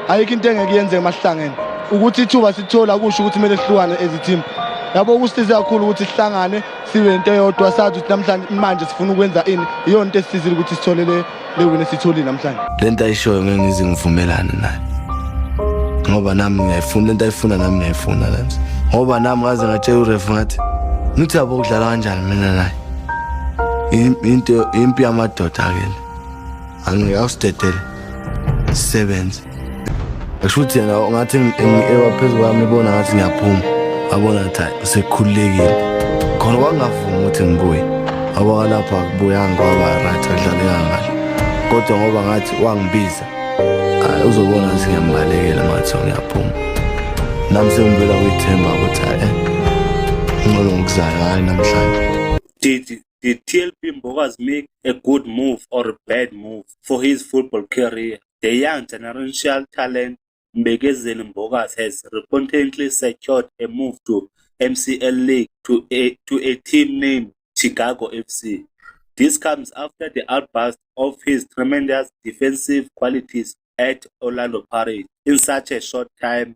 ayikho into engeke yenzeke masihlangene ukuthi ithuba sithola kusho ukuthi kumele sihlukane as a team yabo kusisiza kakhulu ukuthi sihlangane sibe into eyodwa sazi ukuthi namhlanje manje sifuna ukwenza ini iyo into esisizile ukuthi sithole le win esitholile namhlanje lento ayishoyo ngeke ngize ngivumelane naye ngoba nami ngiyayifuna lento ayifuna nami ngiyayifuna lento ngoba nami ngaze ngatshela uref ngathi nithi yabo ukudlala kanjani mina naye into impi yamadoda ke angiyawusidedele sebenze ashuthi yena ngathi ewaphezulu kwami ibona ngathi ngiyaphuma abona ukuthi sekhululekile khona kwangavuma ukuthi ngibuye aba lapha kubuya ngoba right adlale kangaka kodwa ngoba ngathi wangibiza uzobona ukuthi ngiyambalekela ngathi ngiyaphuma nami sengibela kwithemba ukuthi ngolo ngikuzayo hayi namhlanje. Did TLP Mbokazi make a good move or a bad move for his football career? The young generational talent Mbekezeli Mbokazi has reportedly secured a move to MCL League to a team named Chicago FC. This comes after the outburst of his tremendous defensive qualities at Orlando Pirates in such a short period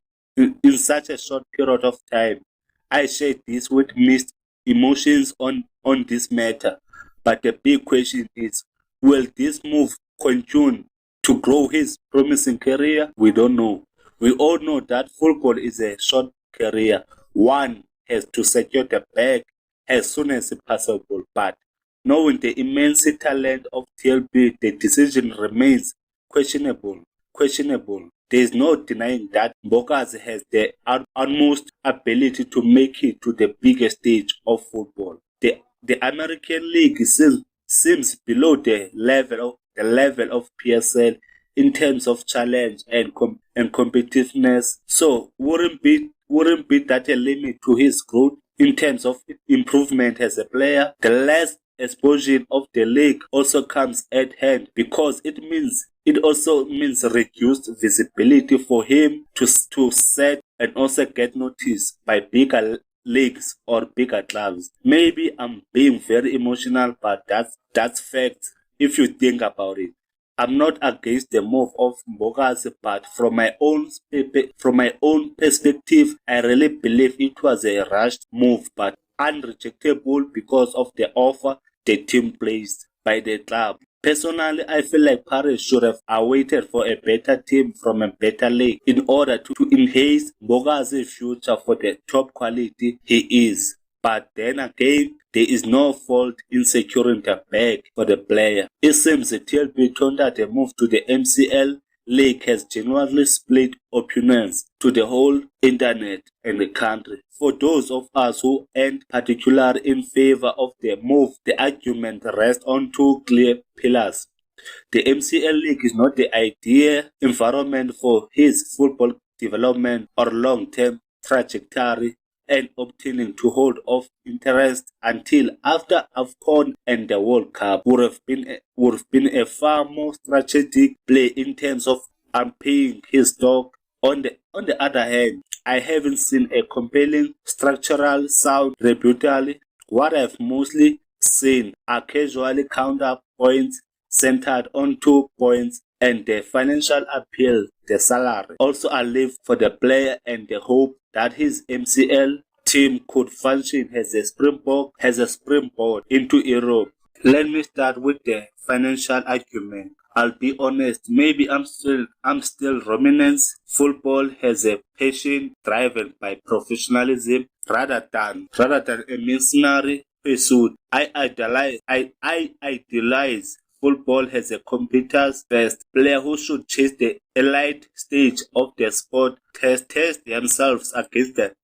of time. I shared this with mixed emotions on this matter, but the big question is, will this move continue to grow his promising career? We don't know. We all know that football is a short career. One has to secure the bag as soon as possible, but knowing the immense talent of TLP, the decision remains questionable. There is no denying that Mbokazi has the utmost ability to make it to the biggest stage of football. The American League seems below the level of PSL in terms of challenge and competitiveness. So wouldn't be that a limit to his growth in terms of improvement as a player? The less exposure of the league also comes at hand because it also means reduced visibility for him to set and also get noticed by bigger leagues or bigger clubs. Maybe I'm being very emotional, but that's fact if you think about it. I'm not against the move of Mbokazi, but from my own perspective, I really believe it was a rushed move, but unrejectable because of the offer the team placed by the club. Personally, I feel like Paris should have awaited for a better team from a better league in order to enhance Mbokazi's future for the top quality he is. But then again, there is no fault in securing the bag for the player. It seems the TLP turned out a move to the MCL League has genuinely split opinions to the whole internet and the country. For those of us who aren't particularly in favor of the move, the argument rests on two clear pillars. The MCL League is not the ideal environment for his football development or long-term trajectory and obtaining to hold of interest until after AFCON and the World Cup would have been a far more strategic play in terms of paying his stock. On the other hand, I haven't seen a compelling structural sound rebuttal. What I've mostly seen are casually counterpoints centered on 2 points and the financial appeal, the salary. Also I live for the player and the hope that his MCL team could function as a springboard into Europe. Let me start with the financial argument. I'll be honest, maybe I'm still ruminants. Football has a passion driven by professionalism rather than a mercenary pursuit. I idealize football has a competence-based player who should chase the elite stage of the sport, test themselves against the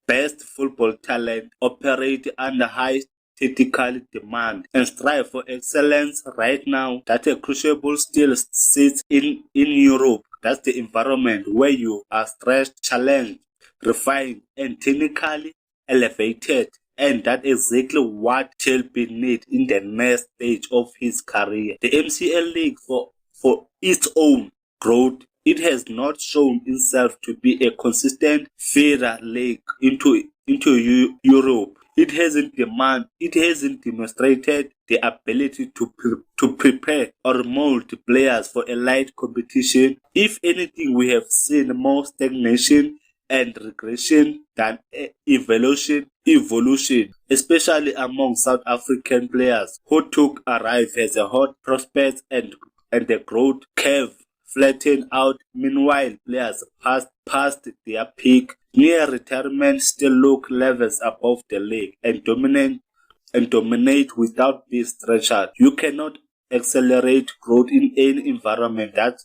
best football talent, operate under high tactical demand, and strive for excellence. Right now, that a crucible still sits in Europe. That's the environment where you are stretched, challenged, refined, and technically elevated. And that's exactly what Chelsea needs in the next stage of his career. The MCL League, for its own growth, it has not shown itself to be a consistent feeder league into Europe. It hasn't demonstrated the ability to prepare or mold players for a light competition. If anything, we have seen more stagnation and regression than evolution, especially among South African players who took arrive as a hot prospects and the growth curve flattened out. Meanwhile, players past their peak near retirement still look levels above the league and dominate without being stretched. You cannot accelerate growth in any environment that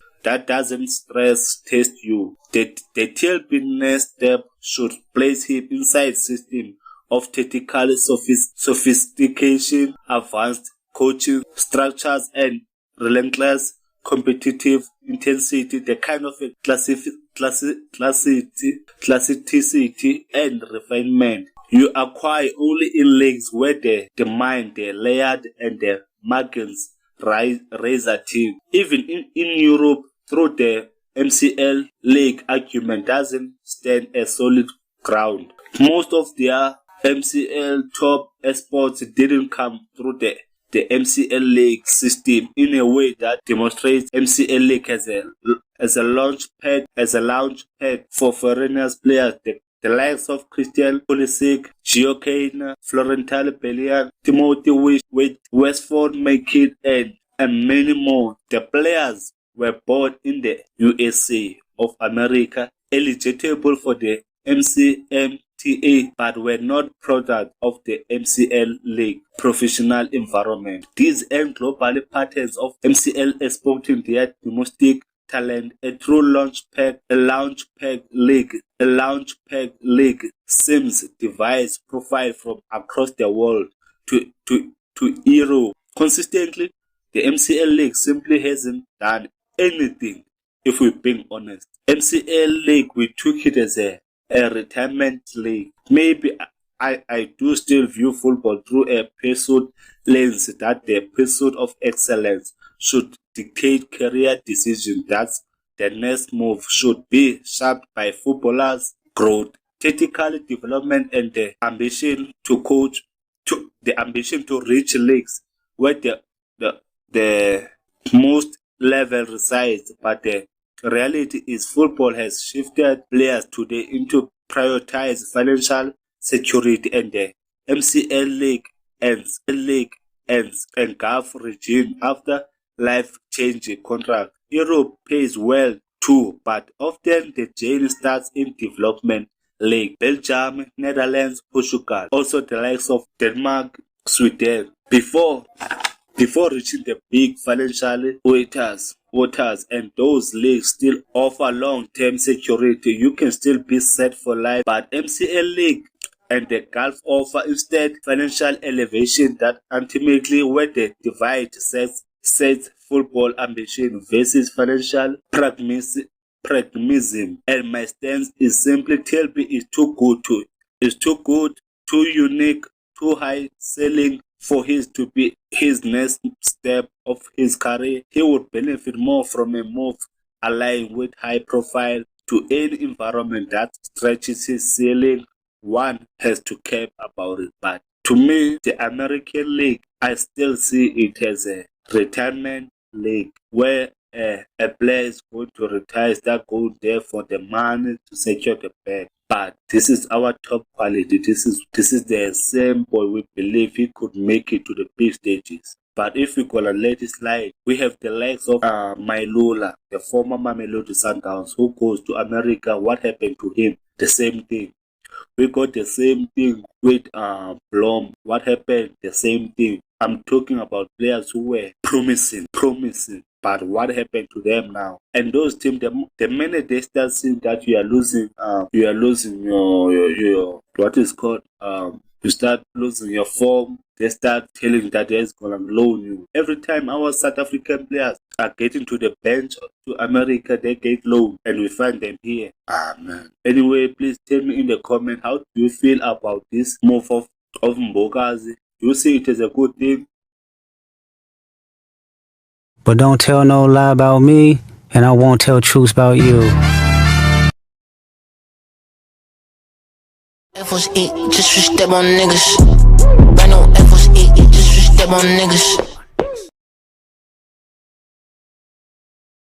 doesn't stress test you. The TLB next step should place him inside system of tactical sophistication, advanced coaching structures, and relentless competitive intensity, the kind of classicity and refinement you acquire only in leagues where the mind, the layered, and the margins razor thin. Even in Europe, through the MCL league argument doesn't stand a solid ground. Most of their MCL top exports didn't come through the MCL league system in a way that demonstrates MCL league as a launch pad for foreigners players. The likes of Christian Pulisic, Gio Kane, Florentin Bellian, Timothy Westford, Make and many more. The players were born in the USA of America, eligible for the MCMTA, but were not product of the MCL league professional environment. These end global patterns of MCL exporting their domestic talent. A true launch pad league seems device profile from across the world to Euro. Consistently, the MCL league simply hasn't done anything, if we're being honest. MCL league, we took it as a retirement league. Maybe I do still view football through a pursuit lens, that the pursuit of excellence should dictate career decisions. That's the next move should be shaped by footballers' growth, tactical development, and the ambition to reach leagues where the most level resides. But the reality is football has shifted players today into prioritize financial security, and the MCL league ends and Gulf regime after life-changing contract. Europe pays well too, but often the journey starts in development league. Belgium, Netherlands, Portugal, also the likes of Denmark, Sweden, before reaching the big financial waters, and those leagues still offer long-term security. You can still be set for life, but MCL league and the Gulf offer instead financial elevation that ultimately where the divide sets football ambition versus financial pragmatism. And my stance is simply TLB is too good, too unique, too high selling for his to be his next step of his career. He would benefit more from a move aligned with high profile to any environment that stretches his ceiling. One has to care about it. But to me, the American League, I still see it as a retirement league where a player is going to retire, that go there for the money to secure the bag. But this is our top quality. This is the same boy we believe he could make it to the big stages. But if we gonna let it slide, we have the likes of Mailula, the former Mamelodi Sundowns, who goes to America. What happened to him? The same thing. We got the same thing with Blom. What happened? The same thing. I'm talking about players who were promising. But what happened to them now? And those teams, the minute they start seeing that you are losing your what is called you start losing your form. They start telling that they're gonna loan you. Every time our South African players are getting to the bench to America, they get loaned, and we find them here. Man. Anyway, please tell me in the comment, how do you feel about this move of Mbokazi? Do you see it as a good thing? But don't tell no lie about me, and I won't tell truths about you. Force E, just switch step on niggas. Brand new Air Force E, just switch step on niggas.